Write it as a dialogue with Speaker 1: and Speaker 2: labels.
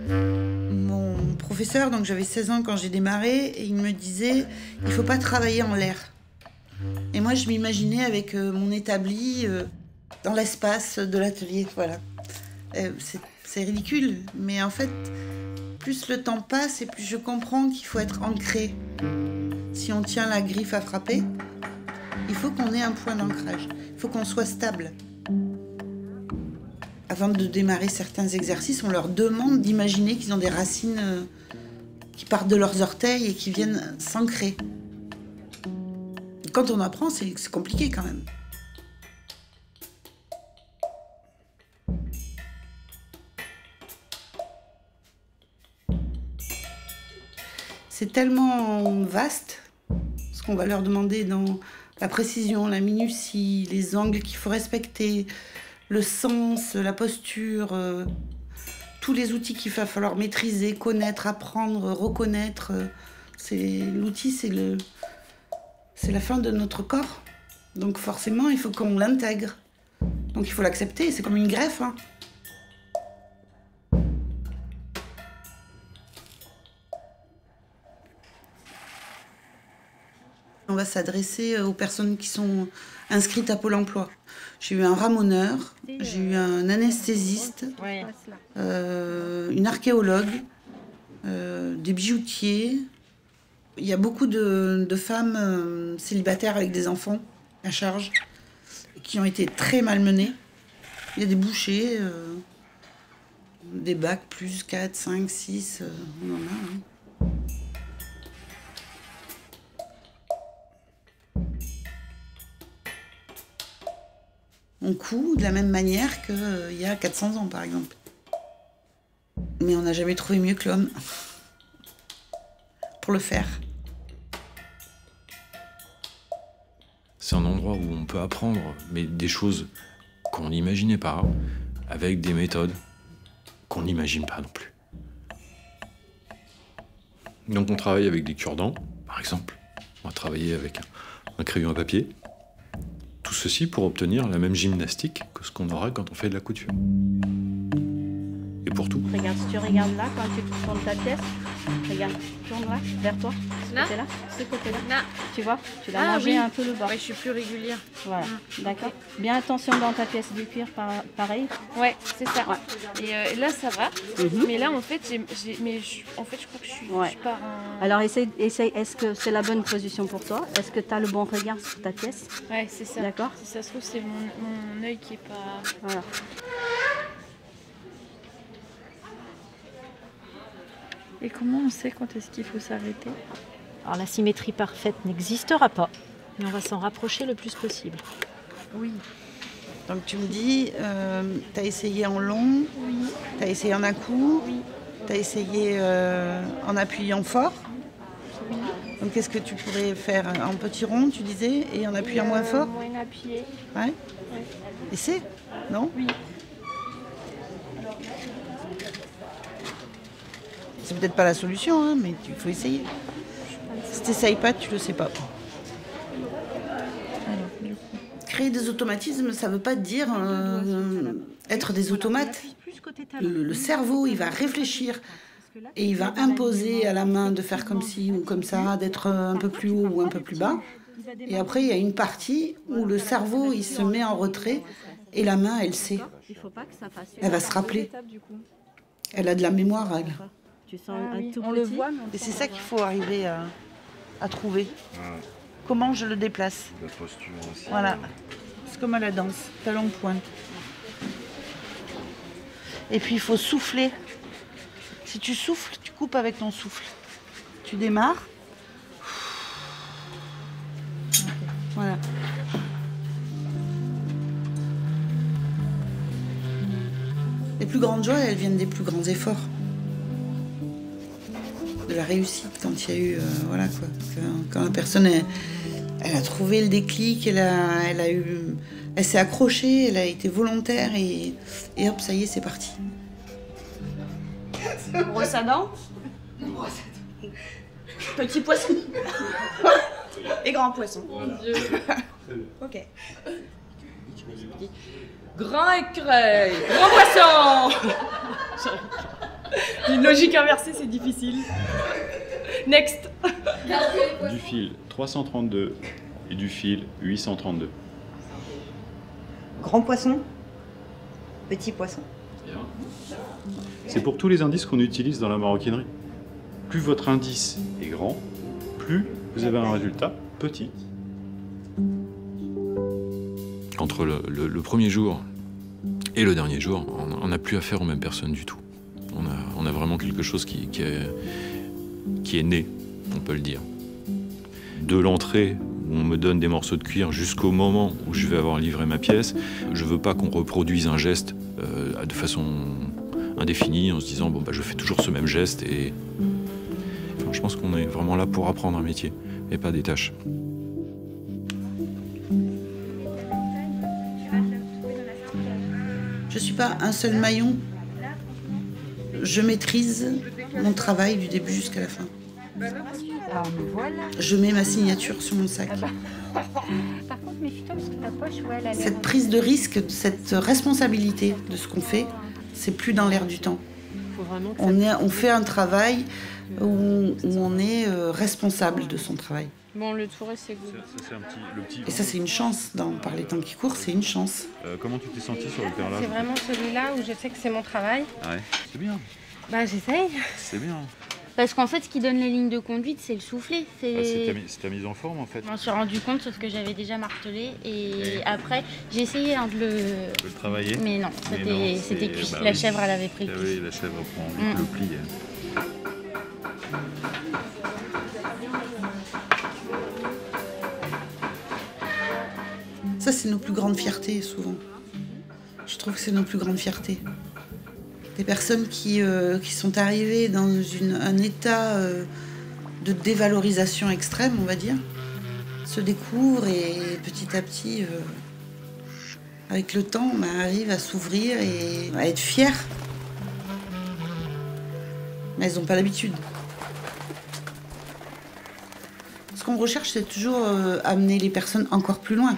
Speaker 1: Mon professeur, donc j'avais 16 ans quand j'ai démarré, et il me disait « il faut pas travailler en l'air ». Et moi, je m'imaginais avec mon établi dans l'espace de l'atelier, voilà. C'est ridicule, mais en fait, plus le temps passe et plus je comprends qu'il faut être ancré. Si on tient la griffe à frapper, il faut qu'on ait un point d'ancrage, il faut qu'on soit stable. Avant de démarrer certains exercices, on leur demande d'imaginer qu'ils ont des racines qui partent de leurs orteils et qui viennent s'ancrer. Quand on apprend, c'est compliqué quand même. C'est tellement vaste, ce qu'on va leur demander dans la précision, la minutie, les angles qu'il faut respecter, le sens, la posture, tous les outils qu'il va falloir maîtriser, connaître, apprendre, reconnaître. L'outil, c'est la fin de notre corps. Donc forcément, il faut qu'on l'intègre. Donc il faut l'accepter, c'est comme une greffe. Hein. On va s'adresser aux personnes qui sont inscrites à Pôle emploi. J'ai eu un ramoneur, j'ai eu un anesthésiste, une archéologue, des bijoutiers. Il y a beaucoup de femmes célibataires avec des enfants à charge qui ont été très malmenées. Il y a des bouchers, des bacs plus 4, 5, 6, on en a. Hein. On coud de la même manière qu'il y a 400 ans, par exemple. Mais on n'a jamais trouvé mieux que l'homme pour le faire.
Speaker 2: C'est un endroit où on peut apprendre mais des choses qu'on n'imaginait pas, avec des méthodes qu'on n'imagine pas non plus. Donc on travaille avec des cure-dents, par exemple. On va travailler avec un crayon à papier. Tout ceci pour obtenir la même gymnastique que ce qu'on aura quand on fait de la couture. Et pour tout.
Speaker 3: Regarde, si tu regardes là, quand tu tournes ta pièce, regarde, tourne là, vers toi, ce côté-là. Tu vois, tu dois manger un peu le bas.
Speaker 4: Ouais, je suis plus régulière.
Speaker 3: Voilà, d'accord. Bien attention dans ta pièce de cuir, pareil.
Speaker 4: Ouais, c'est ça. Ouais. Et là, ça va. Mais là, en fait, je crois que je suis pas en...
Speaker 3: Alors, essaye, est-ce que c'est la bonne position pour toi? Est-ce que tu as le bon regard sur ta pièce?
Speaker 4: Ouais, c'est ça.
Speaker 3: D'accord.
Speaker 4: Si ça se trouve, c'est mon œil qui est pas...
Speaker 3: Voilà.
Speaker 4: Et comment on sait quand est-ce qu'il faut s'arrêter?
Speaker 5: Alors la symétrie parfaite n'existera pas, mais on va s'en rapprocher le plus possible.
Speaker 1: Oui. Donc tu me dis, tu as essayé en long, tu as essayé en à-coup, tu as essayé en appuyant fort.
Speaker 4: Oui.
Speaker 1: Donc qu'est-ce que tu pourrais faire en petit rond, tu disais, et en appuyant moins fort?
Speaker 4: Moins appuyé.
Speaker 1: Ouais. Essaie, non?
Speaker 4: Oui.
Speaker 1: C'est peut-être pas la solution, hein, mais il faut essayer. Si tu n'essayes pas, tu le sais pas. Créer des automatismes, ça ne veut pas dire être des automates. Le cerveau, il va réfléchir et il va imposer à la main de faire comme ci ou comme ça, d'être un peu plus haut ou un peu plus bas. Et après, il y a une partie où le cerveau, il se met en retrait et la main, elle sait. Elle va se rappeler. Elle a de la mémoire, elle.
Speaker 3: Tu sens un tout
Speaker 4: on
Speaker 3: petit.
Speaker 4: le voit,
Speaker 1: Et c'est ça qu'il faut arriver à trouver. Comment je le déplace.
Speaker 6: La posture aussi.
Speaker 1: Voilà. C'est comme à la danse, talon pointe. Et puis il faut souffler. Si tu souffles, tu coupes avec ton souffle. Tu démarres. Voilà. Les plus grandes joies, elles viennent des plus grands efforts. De la réussite quand il y a eu, voilà quoi. Quand la personne, elle a trouvé le déclic, elle s'est accrochée, elle a été volontaire et hop, ça y est, c'est parti.
Speaker 3: Brosse à dents. Petit poisson. Et grand poisson.
Speaker 4: Mon Dieu.
Speaker 3: Ok.
Speaker 4: Grand écureuil, grand poisson.
Speaker 6: Une logique inversée, c'est difficile. Next.
Speaker 7: Du fil 332 et du fil 832.
Speaker 8: Grand poisson, petit poisson.
Speaker 7: C'est pour tous les indices qu'on utilise dans la maroquinerie. Plus votre indice est grand, plus vous avez un résultat petit.
Speaker 2: Entre le premier jour et le dernier jour, on n'a plus affaire aux mêmes personnes du tout. On a vraiment quelque chose qui est né, on peut le dire. De l'entrée où on me donne des morceaux de cuir jusqu'au moment où je vais avoir livré ma pièce, je veux pas qu'on reproduise un geste de façon indéfinie en se disant bon bah je fais toujours ce même geste et enfin, je pense qu'on est vraiment là pour apprendre un métier et pas des tâches.
Speaker 1: Je suis pas un seul maillon. Je maîtrise mon travail du début jusqu'à la fin. Je mets ma signature sur mon sac.
Speaker 3: Par contre, méfie-toi parce que ta poche, ouais, elle a l'air...
Speaker 1: Cette prise de risque, cette responsabilité de ce qu'on fait, c'est plus dans l'air du temps.
Speaker 5: Faut vraiment que
Speaker 1: On fait un travail où on est responsable de son travail.
Speaker 4: Bon, le touré, c'est good.
Speaker 1: Et ça, c'est une chance. Par les temps qui courent, c'est une chance.
Speaker 7: Comment tu t'es sentie sur le perlage?
Speaker 6: C'est vraiment celui-là où je sais que c'est mon travail.
Speaker 7: Ouais, c'est bien.
Speaker 6: Bah, j'essaye.
Speaker 7: C'est bien.
Speaker 9: Parce qu'en fait, ce qui donne les lignes de conduite, c'est le soufflet.
Speaker 7: C'est ta mise en forme, en fait.
Speaker 9: Je m'en suis rendu compte, sauf que j'avais déjà martelé. Et après, j'ai essayé de
Speaker 7: le travailler.
Speaker 9: Mais non, c'était cuit.
Speaker 7: Bah
Speaker 9: la chèvre, elle avait pris le pli.
Speaker 7: Oui, la chèvre prend vite le pli.
Speaker 1: Ça, c'est nos plus grandes fiertés, souvent. Je trouve que c'est nos plus grandes fiertés. Des personnes qui sont arrivées dans un état de dévalorisation extrême, on va dire, se découvrent et petit à petit, avec le temps, arrivent à s'ouvrir et à être fières. Mais elles n'ont pas l'habitude. Ce qu'on recherche, c'est toujours amener les personnes encore plus loin.